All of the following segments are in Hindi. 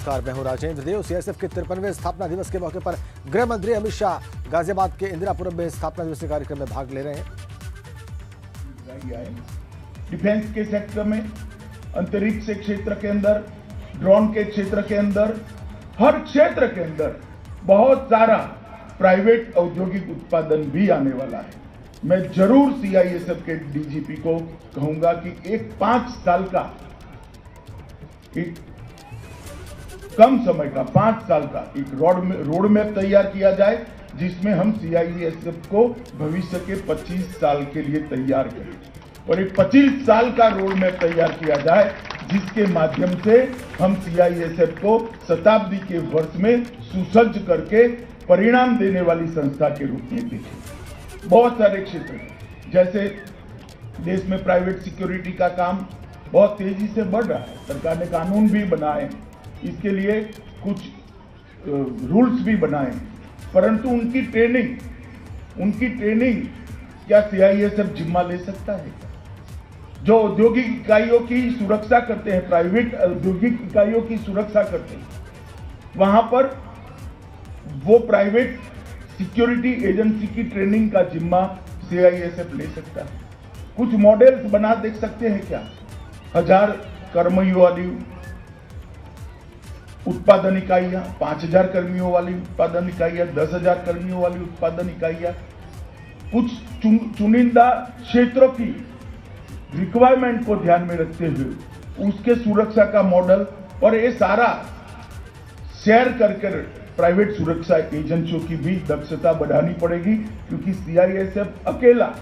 नमस्कार, मैं हूं राजेंद्र देव। सीआईएसएफ के 53वें स्थापना दिवस के मौके पर गृह मंत्री अमित शाह गाजियाबाद के इंदिरापुरम में स्थापना दिवस के कार्यक्रम में भाग ले रहे हैं। डिफेंस के सेक्टर में, अंतरिक्ष क्षेत्र के अंदर, ड्रोन के क्षेत्र के अंदर, हर क्षेत्र के अंदर बहुत सारा प्राइवेट औद्योगिक उत्पादन भी आने वाला है। मैं जरूर सीआईएसएफ के डीजीपी को कहूंगा कि एक 5 साल का, एक कम समय का 5 साल का एक रोड मैप तैयार किया जाए, जिसमें हम सीआईएसएफ को भविष्य के 25 साल के लिए तैयार करें और एक 25 साल का रोड मैप तैयार किया जाए, जिसके माध्यम से हम सीआईएसएफ को शताब्दी के वर्ष में सुसज्ज करके परिणाम देने वाली संस्था के रूप में देखें। बहुत सारे क्षेत्र जैसे देश में प्राइवेट सिक्योरिटी का काम बहुत तेजी से बढ़ रहा है। सरकार ने कानून भी बनाए, इसके लिए कुछ रूल्स भी बनाए, परंतु उनकी ट्रेनिंग क्या सीआईएसएफ जिम्मा ले सकता है? जो औद्योगिक इकाइयों की सुरक्षा करते हैं, प्राइवेट औद्योगिक इकाइयों की सुरक्षा करते हैं, वहां पर वो प्राइवेट सिक्योरिटी एजेंसी की ट्रेनिंग का जिम्मा सीआईएसएफ ले सकता है। कुछ मॉडल्स बना देख सकते हैं क्या? 1000 कर्मियों वाली उत्पादन इकाइयां, 5000 कर्मियों वाली उत्पादन इकाइयां, 10,000 कर्मियों वाली उत्पादन इकाइयां, कुछ चुनिंदा क्षेत्रों की रिक्वायरमेंट को ध्यान में रखते हुए उसके सुरक्षा का मॉडल, और ये सारा शेयर करके प्राइवेट सुरक्षा एजेंसियों की भी दक्षता बढ़ानी पड़ेगी, क्योंकि सीआईएसएफ अकेला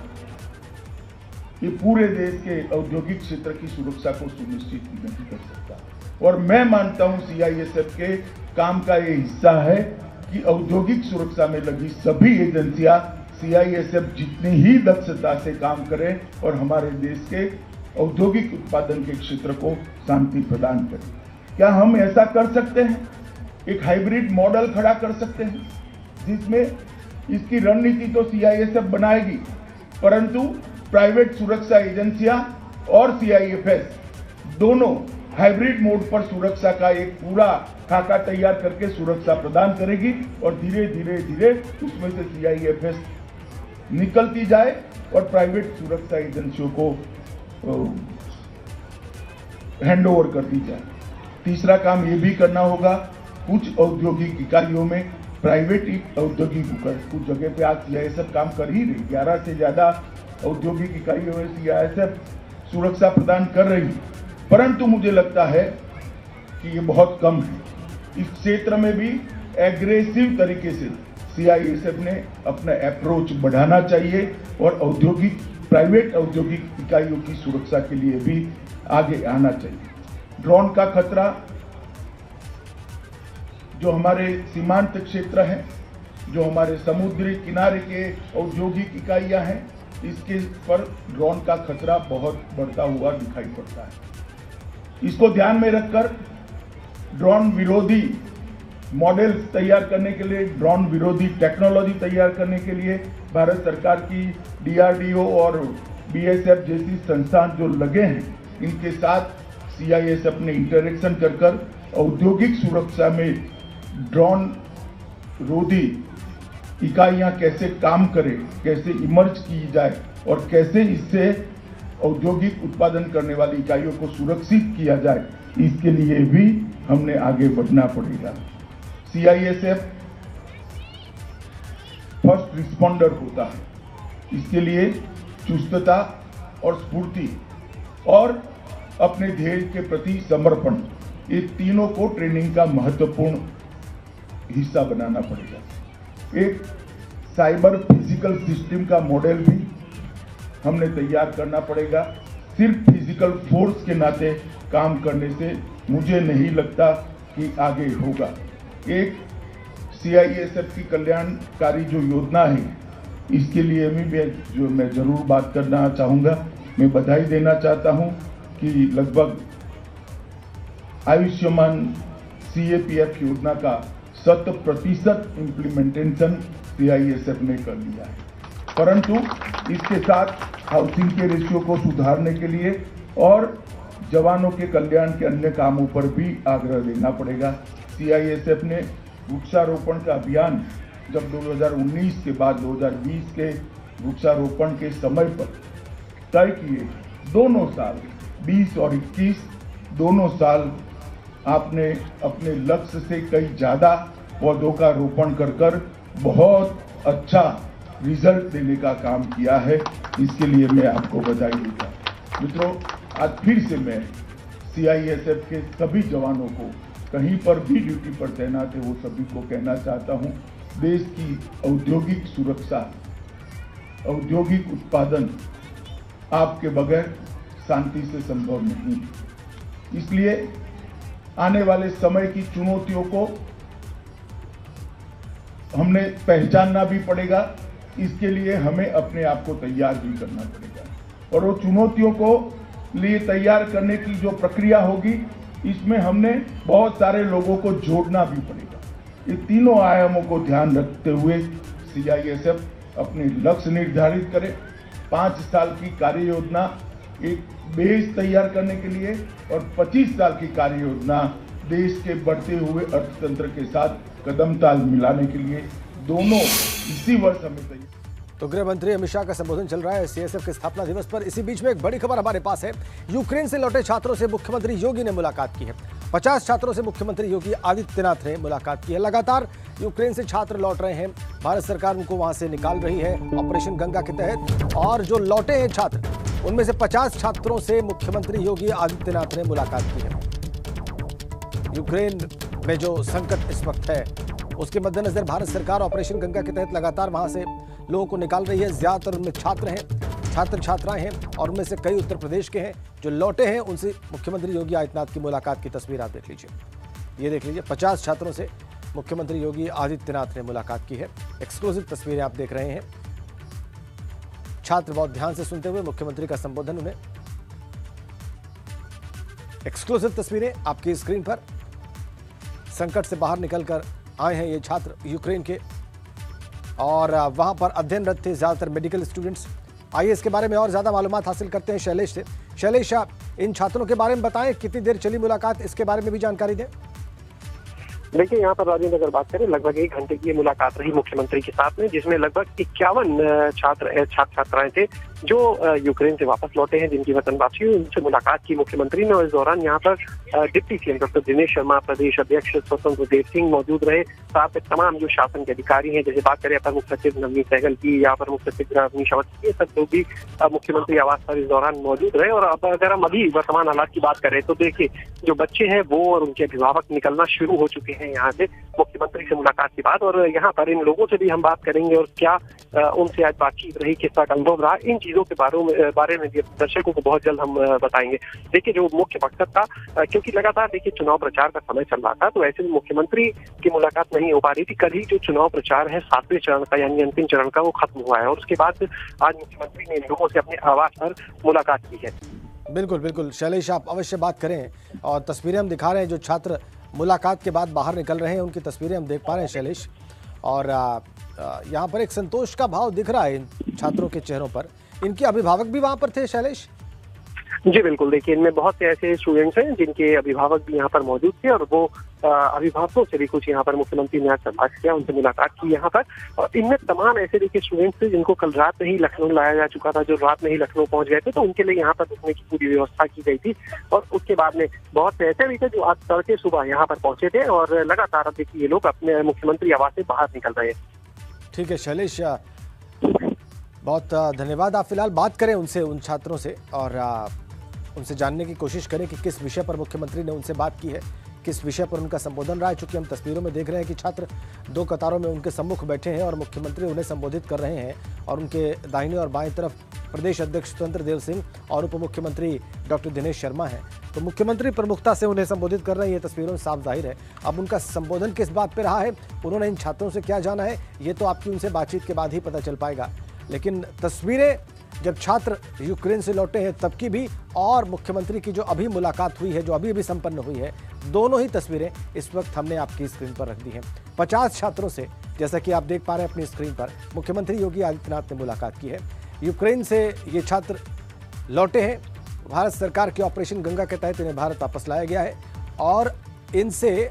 ये पूरे देश के औद्योगिक क्षेत्र की सुरक्षा को सुनिश्चित नहीं कर सकता। और मैं मानता हूं सीआईएसएफ के काम का ये हिस्सा है कि औद्योगिक सुरक्षा में लगी सभी एजेंसियां सीआईएसएफ जितनी ही दक्षता से काम करें और हमारे देश के औद्योगिक उत्पादन के क्षेत्र को शांति प्रदान करें। क्या हम ऐसा कर सकते हैं? एक हाइब्रिड मॉडल खड़ा कर सकते हैं, जिसमें इसकी रणनीति तो सीआईएसएफ बनाएगी, परंतु प्राइवेट सुरक्षा एजेंसियां और सीआईएफएस दोनों हाइब्रिड मोड पर सुरक्षा का एक पूरा खाका तैयार करके सुरक्षा प्रदान करेगी, और धीरे धीरे उसमें से सीआईएफएस निकलती जाए और प्राइवेट सुरक्षा एजेंसियों को हैंडओवर कर दी जाए। तीसरा काम ये भी करना होगा, कुछ औद्योगिक इकाइयों में प्राइवेट औद्योगिक कुछ जगह पे आज सीआईएसएफ काम कर ही रही, 11 से ज्यादा औद्योगिक इकाइयों में सीआईएसएफ सुरक्षा प्रदान कर रही है, परंतु मुझे लगता है कि ये बहुत कम है। इस क्षेत्र में भी एग्रेसिव तरीके से सीआईएसएफ ने अपना अप्रोच बढ़ाना चाहिए और प्राइवेट औद्योगिक इकाइयों की सुरक्षा के लिए भी आगे आना चाहिए। ड्रोन का खतरा, जो हमारे सीमांत क्षेत्र है, जो हमारे समुद्री किनारे के औद्योगिक इकाइयां हैं, इसके पर ड्रोन का खतरा बहुत बढ़ता हुआ दिखाई पड़ता है। इसको ध्यान में रखकर ड्रोन विरोधी मॉडल्स तैयार करने के लिए, ड्रोन विरोधी टेक्नोलॉजी तैयार करने के लिए भारत सरकार की डीआरडीओ और बीएसएफ जैसी संस्थान जो लगे हैं, इनके साथ सीआईएसएफ ने इंटरेक्शन कर औद्योगिक सुरक्षा में ड्रोन रोधी इकाइयां कैसे काम करें, कैसे इमर्ज की जाए और कैसे इससे औद्योगिक उत्पादन करने वाली इकाइयों को सुरक्षित किया जाए, इसके लिए भी हमने आगे बढ़ना पड़ेगा। सीआईएसएफ फर्स्ट रिस्पॉन्डर होता है, इसके लिए चुस्तता और स्फूर्ति और अपने ध्येय के प्रति समर्पण, ये तीनों को ट्रेनिंग का महत्वपूर्ण हिस्सा बनाना पड़ेगा। एक साइबर फिजिकल सिस्टम का मॉडल भी हमने तैयार करना पड़ेगा। सिर्फ फिजिकल फोर्स के नाते काम करने से मुझे नहीं लगता कि आगे होगा। एक सीआईएसएफ की कल्याणकारी जो योजना है, इसके लिए मैं जरूर बात करना चाहूँगा। मैं बधाई देना चाहता हूँ कि लगभग आयुष्मान सीएपीएफ योजना का 100% इम्प्लीमेंटेशन सीआईएसएफ ने कर लिया है, परंतु इसके साथ हाउसिंग के रेशियो को सुधारने के लिए और जवानों के कल्याण के अन्य कामों पर भी आग्रह देना पड़ेगा। सीआईएसएफ ने वृक्षारोपण का अभियान जब 2019 के बाद 2020 के वृक्षारोपण के समय पर तय किए, दोनों साल 20 और 21 दोनों साल आपने अपने लक्ष्य से कई ज्यादा पौधों का रोपण कर बहुत अच्छा रिजल्ट देने का काम किया है। इसके लिए मैं आपको बधाई देता हूं। मित्रों, आज फिर से मैं सीआईएसएफ के सभी जवानों को, कहीं पर भी ड्यूटी पर तैनात है वो सभी को कहना चाहता हूं, देश की औद्योगिक सुरक्षा, औद्योगिक उत्पादन आपके बगैर शांति से संभव नहीं। इसलिए आने वाले समय की चुनौतियों को हमने पहचानना भी पड़ेगा। इसके लिए हमें अपने आप को तैयार भी करना पड़ेगा और वो चुनौतियों को लिए तैयार करने की जो प्रक्रिया होगी, इसमें हमने बहुत सारे लोगों को जोड़ना भी पड़ेगा। ये तीनों आयामों को ध्यान रखते हुए सीआईएसएफ अपने लक्ष्य निर्धारित करे, 5 साल की कार्य योजना एक बेस तैयार करने के लिए और 25 साल की कार्य योजना देश के बढ़ते हुए अर्थतंत्र के साथ कदम ताल मिलाने के लिए, दोनों इसी वर्ष हमें तैयार। तो गृह मंत्री अमित शाह का संबोधन चल रहा है सीआईएसएफ के स्थापना दिवस पर। इसी बीच में एक बड़ी खबर हमारे पास है। यूक्रेन से लौटे छात्रों से मुख्यमंत्री योगी ने मुलाकात की है। 50 छात्रों से मुख्यमंत्री योगी आदित्यनाथ ने मुलाकात की है। लगातार यूक्रेन से छात्र लौट रहे हैं, भारत सरकार उनको वहां से निकाल रही है ऑपरेशन गंगा के तहत, और जो लौटे हैं छात्र, उनमें से 50 छात्रों से मुख्यमंत्री योगी आदित्यनाथ ने मुलाकात की है। यूक्रेन में जो संकट इस वक्त है, उसके मद्देनजर भारत सरकार ऑपरेशन गंगा के तहत लगातार वहां से लोगों को निकाल रही है। ज्यादातर उनमें छात्र हैं, छात्र छात्राएं हैं, और उनमें से कई उत्तर प्रदेश के हैं। जो लौटे हैं उनसे मुख्यमंत्री योगी आदित्यनाथ की मुलाकात की तस्वीर आप देख लीजिए। ये देख लीजिए, 50 छात्रों से मुख्यमंत्री योगी आदित्यनाथ ने मुलाकात की है। एक्सक्लूसिव तस्वीरें आप देख रहे हैं। छात्र बहुत ध्यान से सुनते हुए मुख्यमंत्री का संबोधन, उन्हें एक्सक्लूसिव तस्वीरें आपकी स्क्रीन पर। संकट से बाहर निकलकर आए हैं ये छात्र यूक्रेन के, और वहां पर अध्ययनरत थे ज्यादातर मेडिकल स्टूडेंट्स। आइए इसके बारे में और ज्यादा मालूमात हासिल करते हैं शैलेश से। शैलेश, इन छात्रों के बारे में बताएं, कितनी देर चली मुलाकात, इसके बारे में भी जानकारी दें। देखिए, यहाँ पर राजेंद्र अगर बात करें, लगभग 1 घंटे की ये मुलाकात रही मुख्यमंत्री के साथ में, जिसमें लगभग 51 छात्र छात्राएं थे जो यूक्रेन से वापस लौटे हैं, जिनकी वतन वापसी हुई। उनसे मुलाकात की मुख्यमंत्री ने, और इस दौरान यहाँ पर deputy CM doctor Dinesh Sharma, प्रदेश अध्यक्ष स्वतंत्र देव सिंह मौजूद रहे। साथ में तमाम जो शासन के अधिकारी हैं, जैसे बात करें अपर मुख्य सचिव नवनीत सहगल की या अपर मुख्य सचिव अवनीश अवस्थी, ये सब लोग भी मुख्यमंत्री आवास पर इस दौरान मौजूद रहे। और अब अगर हम अभी वर्तमान हालात की बात करें तो देखिए, जो बच्चे हैं वो और उनके अभिभावक निकलना शुरू हो चुके हैं यहाँ से मुख्यमंत्री से मुलाकात के बाद। और यहाँ पर इन लोगों से भी हम बात करेंगे और क्या उनसे आज बातचीत रही, किस तरह का अनुभव रहा, इन चीजों के बारे में भी दर्शकों को बहुत जल्द हम बताएंगे। देखिए, जो मुख्य मकसद था, क्योंकि लगातार देखिए चुनाव प्रचार का समय चल रहा था, तो ऐसे में मुख्यमंत्री की मुलाकात नहीं हो पा रही थी। कल ही जो चुनाव प्रचार है 7वें चरण का, यानी अंतिम चरण का, वो खत्म हुआ है, और उसके बाद आज मुख्यमंत्री ने इन लोगों से अपने आवास पर मुलाकात की है। बिल्कुल बिल्कुल शैलेश, आप अवश्य बात करें, और तस्वीरें हम दिखा रहे हैं। जो छात्र मुलाकात के बाद बाहर निकल रहे हैं उनकी तस्वीरें हम देख पा रहे हैं शैलेश, और यहाँ पर एक संतोष का भाव दिख रहा है इन छात्रों के चेहरों पर। इनके अभिभावक भी वहां पर थे शैलेश? जी बिल्कुल, देखिए इनमें बहुत से ऐसे स्टूडेंट्स हैं जिनके अभिभावक भी यहाँ पर मौजूद थे, और वो अभिभावकों से भी कुछ यहाँ पर मुख्यमंत्री ने आज संवाद किया, उनसे मुलाकात की यहाँ पर। और इनमें तमाम ऐसे देखिए स्टूडेंट्स थे जिनको कल रात में ही लखनऊ लाया जा चुका था, जो रात में ही लखनऊ पहुंच गए थे, तो उनके लिए यहाँ पर रुकने की पूरी व्यवस्था की गई थी। और उसके बाद में बहुत से ऐसे भी थे जो आज तड़के सुबह यहाँ पर पहुंचे थे, और लगातार अब देखिए ये लोग अपने मुख्यमंत्री आवास से बाहर निकल रहे हैं। ठीक है शैलेश, बहुत धन्यवाद। आप फिलहाल बात करें उनसे, उन छात्रों से, और उनसे जानने की कोशिश करें कि किस विषय पर मुख्यमंत्री ने उनसे बात की है, किस विषय पर उनका संबोधन रहा है। चूंकि हम तस्वीरों में देख रहे हैं कि छात्र 2 कतारों में उनके सम्मुख बैठे हैं और मुख्यमंत्री उन्हें संबोधित कर रहे हैं, और उनके दाहिने और बाएं तरफ प्रदेश अध्यक्ष स्वतंत्र देव सिंह और उप मुख्यमंत्री डॉक्टर दिनेश शर्मा हैं। तो मुख्यमंत्री प्रमुखता से उन्हें संबोधित कर रहे हैं, ये तस्वीरों में साफ जाहिर है। अब उनका संबोधन किस बात पर रहा है, उन्होंने इन छात्रों से क्या जाना है, ये तो आपकी उनसे बातचीत के बाद ही पता चल पाएगा। लेकिन तस्वीरें जब छात्र यूक्रेन से लौटे हैं तब की भी, और मुख्यमंत्री की जो अभी मुलाकात हुई है, जो अभी संपन्न हुई है, दोनों ही तस्वीरें इस वक्त हमने आपकी स्क्रीन पर रख दी हैं। 50 छात्रों से, जैसा कि आप देख पा रहे हैं अपनी स्क्रीन पर, मुख्यमंत्री योगी आदित्यनाथ ने मुलाकात की है। यूक्रेन से ये छात्र लौटे हैं, भारत सरकार के ऑपरेशन गंगा के तहत इन्हें भारत वापस लाया गया है और इनसे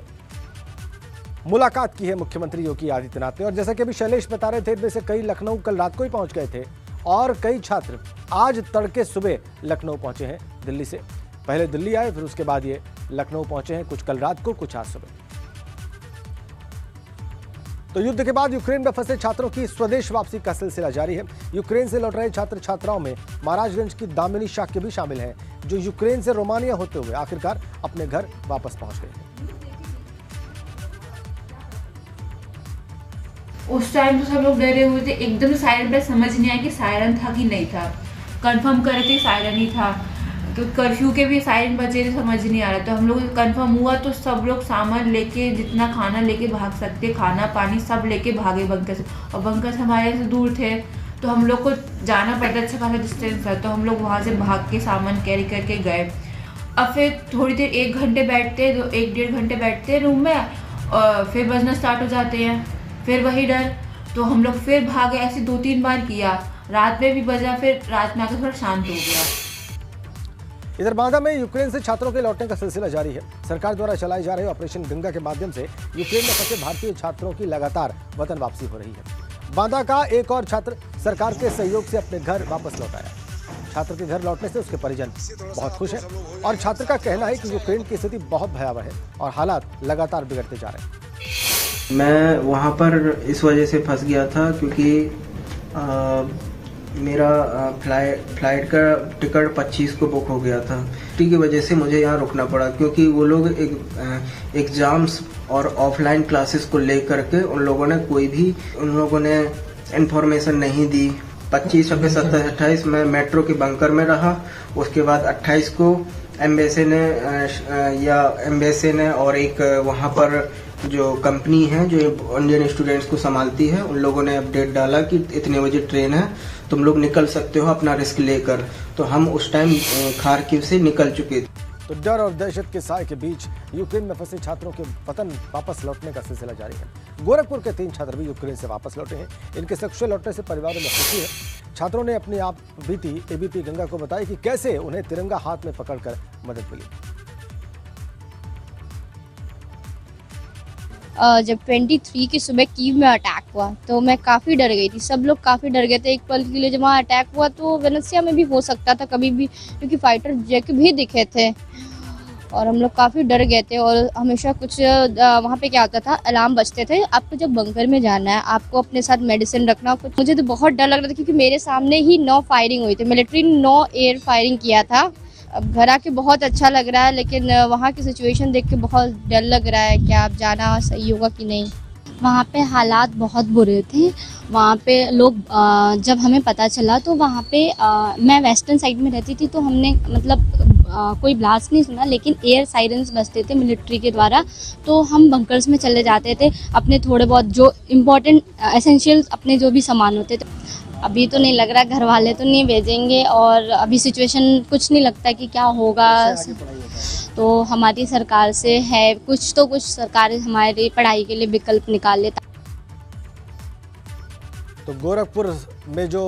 मुलाकात की है मुख्यमंत्री योगी आदित्यनाथ ने। और जैसा कि अभी शैलेश बता रहे थे, इनमें से कई लखनऊ कल रात को ही पहुंच गए थे और कई छात्र आज तड़के सुबह लखनऊ पहुंचे हैं दिल्ली से। पहले दिल्ली आए, फिर उसके बाद ये लखनऊ पहुंचे हैं, कुछ कल रात को, कुछ आज सुबह। तो युद्ध के बाद यूक्रेन में फंसे छात्रों की स्वदेश वापसी का सिलसिला जारी है। यूक्रेन से लौट रहे छात्र छात्राओं में महाराजगंज की दामिनी शाक्य भी शामिल हैं, जो यूक्रेन से रोमानिया होते हुए आखिरकार अपने घर वापस पहुंच गए हैं। उस टाइम तो सब लोग डरे हुए थे, एकदम से सायरन पे समझ नहीं आया कि सायरन था कि नहीं था। कंफर्म कर रहे थे सायरन ही था, तो कर्फ्यू के भी सायरन बजे थे, समझ नहीं आ रहा। तो हम लोग कंफर्म हुआ तो सब लोग सामान लेके, जितना खाना लेके भाग सकते, खाना पानी सब लेके भागे बंकर से। और बंकर से हमारे से दूर थे तो हम लोग को जाना पड़ता, अच्छा खासा डिस्टेंस था, तो हम लोग वहाँ से भाग के सामान कैरी करके गए। अब फिर थोड़ी देर 1 घंटे बैठते, 1-1.5 घंटे बैठते रूम में और फिर बजना स्टार्ट हो जाते हैं, फिर वही डर। तो हम लोग फिर भागे, ऐसे 2-3 बार किया, रात में भी बजा, फिर रात में आकर थोड़ा शांत हो गया। इधर बांदा में यूक्रेन से छात्रों के लौटने का सिलसिला जारी है। सरकार द्वारा चलाए जा रहे ऑपरेशन गंगा के माध्यम से यूक्रेन में फंसे भारतीय छात्रों की लगातार वतन वापसी हो रही है। बांदा का एक और छात्र सरकार के सहयोग से अपने घर वापस लौट आया। छात्र के घर लौटने से उसके परिजन बहुत खुश हैं और छात्र का कहना है कि यूक्रेन की स्थिति बहुत भयावह है और हालात लगातार बिगड़ते जा रहे हैं। मैं वहाँ पर इस वजह से फंस गया था क्योंकि मेरा फ्लाइट का टिकट 25 को बुक हो गया था। छुट्टी की वजह से मुझे यहाँ रुकना पड़ा क्योंकि वो लोग एग्ज़ाम्स और ऑफलाइन क्लासेस को लेकर के उन लोगों ने इन्फॉर्मेशन नहीं दी। 25, 26, 27, 28 मैं मेट्रो के बंकर में रहा। उसके बाद 28 को एम्बेसी ने और एक वहाँ पर जो कंपनी है जो इंडियन स्टूडेंट्स को संभालती है, उन लोगों ने अपडेट डाला कि इतने बजे ट्रेन है, तुम लोग निकल सकते हो अपना रिस्क लेकर। तो हम उस टाइम खार्किव से निकल चुके थे। तो डर और दहशत के साए के बीच यूक्रेन में फंसे छात्रों के वतन वापस लौटने का सिलसिला जारी है। गोरखपुर के 3 छात्र भी यूक्रेन से वापस लौटे हैं। इनके सकुशल लौटने से परिवारों में खुशी है। छात्रों ने अपनी आप बीती एबीपी गंगा को बताया कि कैसे उन्हें तिरंगा हाथ में पकड़कर मदद मिली। जब 23 की सुबह कीव में अटैक हुआ तो मैं काफ़ी डर गई थी। सब लोग काफ़ी डर गए थे एक पल के लिए। जब वहाँ अटैक हुआ तो वेनेसिया में भी हो सकता था कभी भी, क्योंकि फाइटर जेट भी दिखे थे और हम लोग काफ़ी डर गए थे। और हमेशा कुछ वहाँ पे क्या होता था, अलार्म बजते थे, आपको जब बंकर में जाना है आपको अपने साथ मेडिसिन रखना। कुछ मुझे तो बहुत डर लग रहा था क्योंकि मेरे सामने ही 9 फायरिंग हुई थी। मिलिट्री 9 एयर फायरिंग किया था। अब घर आके बहुत अच्छा लग रहा है, लेकिन वहाँ की सिचुएशन देख के बहुत डर लग रहा है कि आप जाना सही होगा कि नहीं। वहाँ पे हालात बहुत बुरे थे। वहाँ पे लोग जब हमें पता चला तो वहाँ पे मैं वेस्टर्न साइड में रहती थी, तो हमने मतलब कोई ब्लास्ट नहीं सुना, लेकिन एयर साइरेंस बजते थे मिलिट्री के द्वारा। तो हम बंकर्स में चले जाते थे, अपने थोड़े बहुत जो इम्पोर्टेंट एसेंशियल अपने जो भी सामान होते थे। अभी तो नहीं लग रहा, घर वाले तो नहीं भेजेंगे और अभी सिचुएशन कुछ नहीं लगता कि क्या होगा। तो हमारी सरकार से है कुछ सरकार हमारी पढ़ाई के लिए विकल्प निकाल लेता। तो गोरखपुर में जो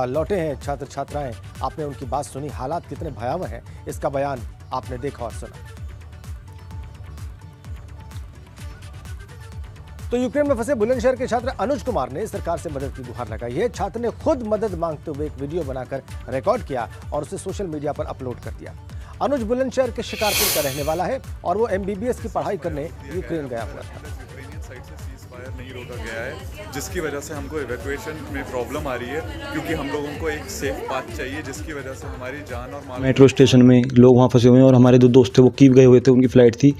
लौटे हैं छात्र छात्राएं, आपने उनकी बात सुनी। हालात कितने भयावह हैं इसका बयान आपने देखा और सुना। तो यूक्रेन में फंसे बुलंदशहर के छात्र अनुज कुमार ने सरकार से मदद की गुहार लगाई है। छात्र ने खुद मदद मांगते हुए एक वीडियो बनाकर रिकॉर्ड किया और उसे सोशल मीडिया पर अपलोड कर दिया। अनुज बुलंदशहर के शिकारपुर का रहने वाला है और वो MBBS की पढ़ाई करने यूक्रेन गया हुआ था। यूक्रेनियन साइड से सीज़फायर नहीं रोका गया है, जिसकी वजह से हमको इवैक्यूएशन में प्रॉब्लम आ रही है, क्योंकि हम लोगों को एक सेफ पाथ चाहिए, जिसकी वजह से हमारी जान और माल। मेट्रो स्टेशन में लोग वहाँ फंसे हुए हैं और हमारे 2 दोस्त थे वो कीव गए हुए थे, उनकी फ़्लाइट थी।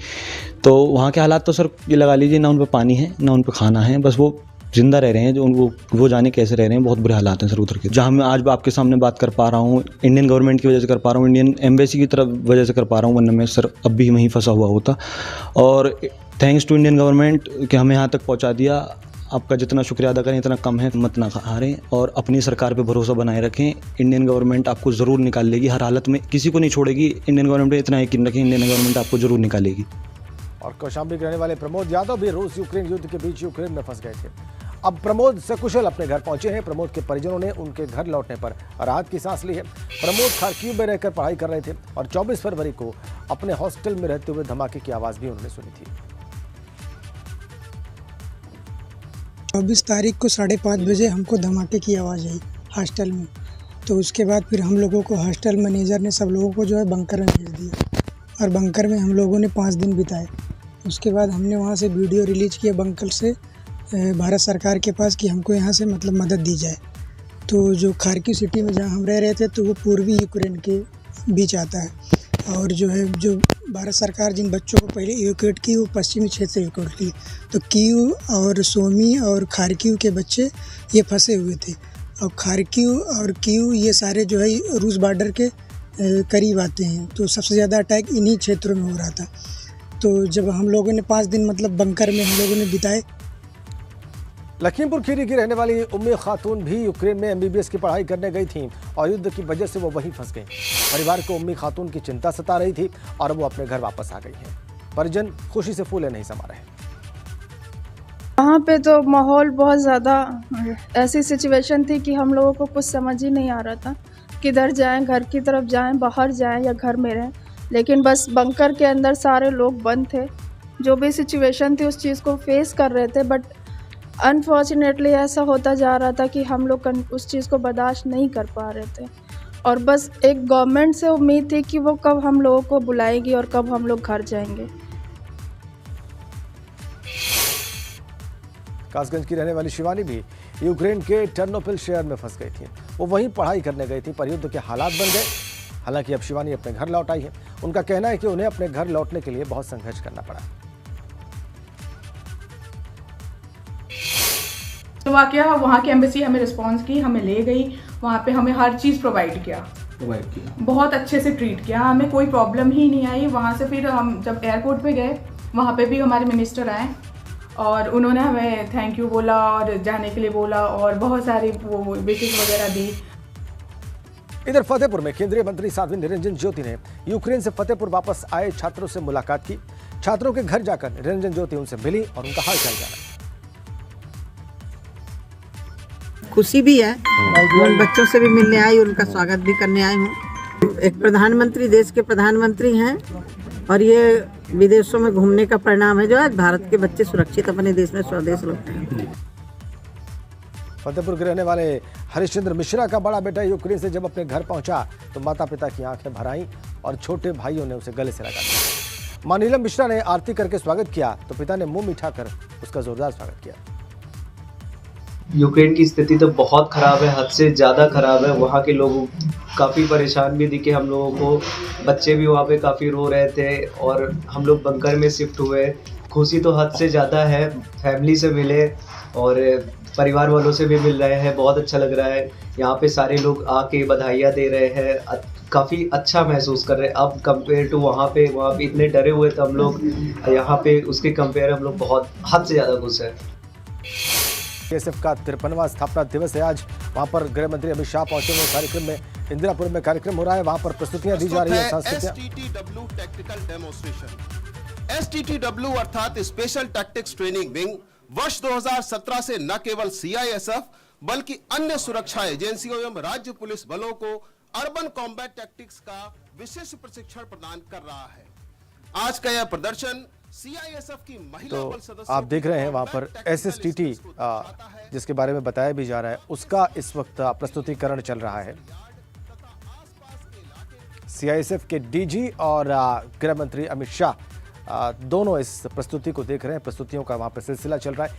तो वहाँ के हालात तो सर ये लगा लीजिए, ना उन पर पानी है ना उन पर खाना है, बस वो जिंदा रह रहे हैं। जो वो जाने कैसे रह रहे हैं, बहुत बुरे हालात हैं सर उधर के। जहाँ मैं आज आपके सामने बात कर पा रहा हूँ, इंडियन गवर्नमेंट की वजह से कर पा रहा हूँ, इंडियन एम्बेसी की तरफ वजह से कर पा रहा हूँ, वरना मैं सर अब भी वहीं फंसा हुआ होता। और थैंक्स टू इंडियन गवर्नमेंट कि हमें यहाँ तक पहुँचा दिया। आपका जितना शुक्रिया अदा करें इतना कम है, मत ना हारें और अपनी सरकार पे भरोसा बनाए रखें। इंडियन गवर्नमेंट आपको ज़रूर निकाल लेगी, हर हालत में किसी को नहीं छोड़ेगी। इंडियन गवर्नमेंट पे इतना यकीन रखें, इंडियन गवर्नमेंट आपको ज़रूर निकालेगी। और कौशाम्बी के रहने वाले प्रमोद यादव भी रूस यूक्रेन युद्ध के बीच यूक्रेन में फंस गए थे। अब प्रमोद सकुशल अपने घर पहुंचे हैं। प्रमोद के परिजनों ने उनके घर लौटने पर राहत की सांस ली है। प्रमोद खार्किव में रहकर पढ़ाई कर रहे थे और 24 फरवरी को अपने हॉस्टल में रहते हुए धमाके की आवाज भी उन्होंने सुनी थी। 24 तारीख को 5:30 बजे हमको धमाके की आवाज़ आई हॉस्टल में। तो उसके बाद फिर हम लोगों को हॉस्टल मैनेजर ने सब लोगों को जो है बंकर में भेज दिया और बंकर में हम लोगों ने 5 दिन बिताए। उसके बाद हमने वहाँ से वीडियो रिलीज किया बंकर से भारत सरकार के पास कि हमको यहाँ से मतलब मदद दी जाए। तो जो खार्किव सिटी में जहाँ हम रह रहे थे तो वो पूर्वी यूक्रेन के बीच आता है और जो है जो भारत सरकार जिन बच्चों को पहले इवैक्यूएट की वो पश्चिमी क्षेत्र से इवैक्यूएट की। तो कीव और सोमी और खार्किव के बच्चे ये फंसे हुए थे और खार्किव और कीव ये सारे जो है रूस बॉर्डर के करीब आते हैं। तो सबसे ज़्यादा अटैक इन्हीं क्षेत्रों में हो रहा था। तो जब हम लोगों ने 5 दिन मतलब बंकर में हम लोगों ने बिताए। लखीमपुर खीरी की रहने वाली उम्मी खातून भी यूक्रेन में MBBS की पढ़ाई करने गई थी और युद्ध की वजह से वो वहीं फंस गई। परिवार को उम्मी खातून की चिंता सता रही थी और वो अपने घर वापस आ गई हैं। परिजन खुशी से फूले नहीं समा रहे। वहाँ पे तो माहौल बहुत ज़्यादा ऐसी सिचुएशन थी कि हम लोगों को कुछ समझ ही नहीं आ रहा था किधर जाएं, घर की तरफ जाएं, बाहर जाएं या घर में रहें। लेकिन बस बंकर के अंदर सारे लोग बंद थे। जो भी सिचुएशन थी उस चीज़ को फेस कर रहे थे, बट अनफॉर्चुनेटली ऐसा होता जा रहा था कि हम लोग उस चीज़ को बर्दाश्त नहीं कर पा रहे थे और बस एक गवर्नमेंट से उम्मीद थी कि वो कब हम लोगों को बुलाएगी और कब हम लोग घर जाएंगे। कासगंज की रहने वाली शिवानी भी यूक्रेन के टर्नोपिल शहर में फंस गई थी। वो वहीं पढ़ाई करने गई थी पर युद्ध के हालात बन गए। हालांकि अब शिवानी अपने घर लौट आई है। उनका कहना है कि उन्हें अपने घर लौटने के लिए बहुत संघर्ष करना पड़ा। तो वाकया वहाँ की एम्बेसी हमें रिस्पांस की, हमें ले गई, वहाँ पे हमें हर चीज़ प्रोवाइड किया, बहुत अच्छे से ट्रीट किया, हमें कोई प्रॉब्लम ही नहीं आई। वहाँ से फिर हम जब एयरपोर्ट पे गए वहाँ पे भी हमारे मिनिस्टर आए और उन्होंने हमें थैंक यू बोला और जाने के लिए बोला और बहुत सारी वो विशेष वगैरह दी। इधर फतेहपुर में केंद्रीय मंत्री साध्वी निरंजन ज्योति ने यूक्रेन से फतेहपुर वापस आए छात्रों से मुलाकात की। छात्रों के घर जाकर निरंजन ज्योति उनसे मिली और उनका हालचाल जाना। खुशी भी है, उन बच्चों से भी मिलने आई, उनका स्वागत भी करने आई हूँ। एक प्रधानमंत्री, देश के प्रधानमंत्री हैं और ये विदेशों में घूमने का परिणाम है जो आज भारत के बच्चे सुरक्षित अपने देश में स्वदेश लौटे हैं। फतेहपुर के रहने वाले हरिश्चंद्र मिश्रा का बड़ा बेटा यूक्रेन से जब अपने घर पहुंचा तो माता पिता की आंखें भर आईं और छोटे भाइयों ने उसे गले से लगा दिया। मां नीलम मिश्रा ने आरती करके स्वागत किया तो पिता ने मुंह मीठा कर उसका जोरदार स्वागत किया। यूक्रेन की स्थिति तो बहुत ख़राब है, हद से ज़्यादा ख़राब है। वहाँ के लोग काफ़ी परेशान भी दिखे हम लोगों को। बच्चे भी वहाँ पे काफ़ी रो रहे थे और हम लोग बंकर में शिफ्ट हुए। खुशी तो हद से ज़्यादा है। फैमिली से मिले और परिवार वालों से भी मिल रहे हैं। बहुत अच्छा लग रहा है। यहाँ पे सारे लोग आके बधाइयाँ दे रहे हैं। काफ़ी अच्छा महसूस कर रहे हैं अब कंपेयर टू वहाँ पे इतने डरे हुए थे हम लोग। यहाँ पे उसके कंपेयर हम लोग बहुत हद से ज़्यादा खुश हैं। सीआईएसएफ का 53वां स्थापना दिवस है आज। वहां पर गृह मंत्री अमित शाह पहुंचे हुए। कार्यक्रम में इंदिरापुर में कार्यक्रम हो रहा है। वहां पर प्रस्तुतियां दी जा रही है। STTW tactical demonstration. STTW अर्थात स्पेशल टैक्टिक्स ट्रेनिंग विंग वर्ष 2017 से न केवल सीआईएसएफ बल्कि अन्य सुरक्षा एजेंसियों एवं राज्य पुलिस बलों को अर्बन कॉम्बैट टैक्टिक्स का विशेष प्रशिक्षण प्रदान कर रहा है। आज का यह प्रदर्शन सीआईएसएफ की महिला बल सदस्य आप देख रहे हैं वहां पर SSTT जिसके बारे में बताया भी जा रहा है उसका इस वक्त प्रस्तुतिकरण चल रहा है। सीआईएसएफ के डीजी और गृह मंत्री अमित शाह दोनों इस प्रस्तुति को देख रहे हैं। प्रस्तुतियों का वहां पर सिलसिला चल रहा है।